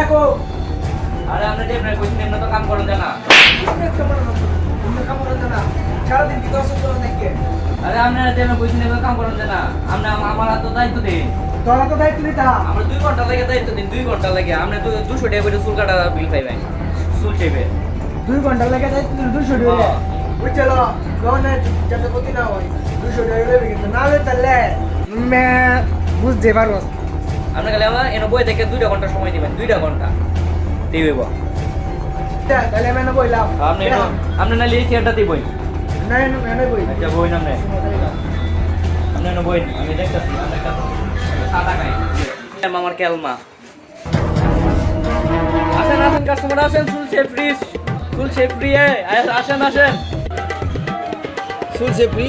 দেখো আরে আপনি যে আপনার কইছেন এমন তো কাম করেন না কাম করেন না সারাদিন কি দশ করে নাকি আরে আপনারা যে আমি কইছেন এমন কাম করেন না আপনি আমার তো দায়িত্ব দিন তোরা তো দায়িত্ব নিতা আমরা 2 ঘন্টা লাগে দায়িত্ব দিন 2 ঘন্টা লাগে আপনি তো 200 টাকা করে চুল কাটা বিল পাইবেন চুল শেভে 2 ঘন্টা লাগে দায়িত্ব 200 টাকা বুঝছলো গনে যাতে প্রতি না হয় 200 টাকা লেবে কিন্তু না হলে তাহলে মে বুঝতে পারো আপনি গেলে আমার এনে বই থেকে 2 ঘন্টা সময় দিবেন 2 ঘন্টা দিবেব তাহলে আমি না বইলাম আপনি না লিখে এটা দিবই না না বই আচ্ছা বই না আপনি না বই আমি দেখতাছি আপনি কাছে সাদা গাই আমার কেলমা আসেন আসেন কাস্টমার আসেন ফুল শেপ ফ্রি আসেন ফুল সে ফ্রি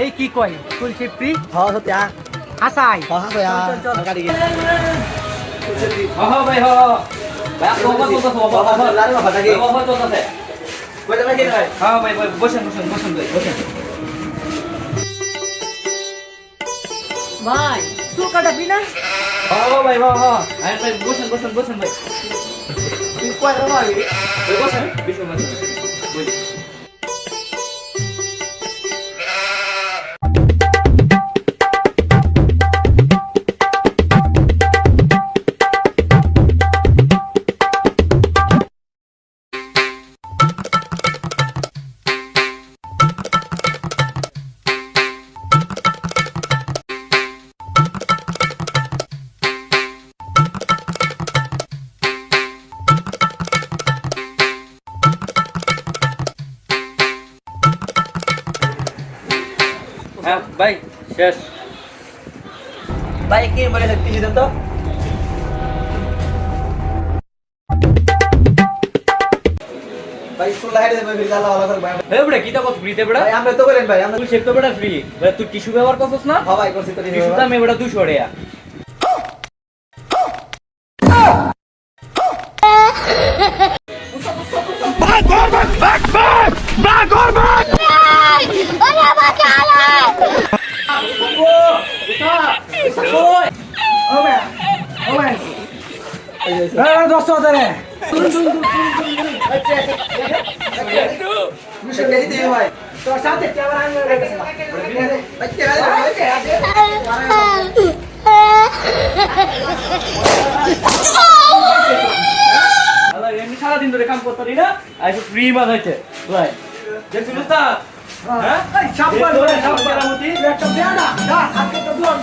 এই কি কয় ফুল সে ফ্রি হ্যাঁ সত্যি আসাই চল গাড়ি গিয়ে ভাই ভাই বাবা লাল বাবা থাকে বাবা চলতেছে কই যাবে কি ভাই হ্যাঁ ভাই বসেন ভাই বসেন ভাই চুল কাটাবি না ভাই আরে ভাই বসেন ভাই তুই কই যাবে ভাই বসেন বিশু মাছ বলি হ্যাঁ ভাই শেষ ভাই কি বলে টিসি দেন তো ভাই স্কুল লাইটে দেবে বিল আল্লাহ করে ভাই হে বড় কি তা কত ফ্রিতে বড় ভাই আমরা তো করেন ভাই আমরা তুই শেপ তো বড় ফ্রি ভাই তুই টিস্যু ব্যবহার করছস না হ্যাঁ ভাই করছি তো টিস্যু দাম বড় 200 টাকা ও ভাই এই দোস্ত ধরে মুশকিল নেই দিই ভাই তোর সাথে ক্যামেরা আনলে রেখেছে ভাই আল্লাহ এমনি সারা দিন ধরে কাম করতে না আই ফ্রি বানাইছে ভাই দেখছিস না হ্যাঁ এই ছাপ্পা ধরে সব কেরামতি একটা দেনা দা আজকে তো দুয়ান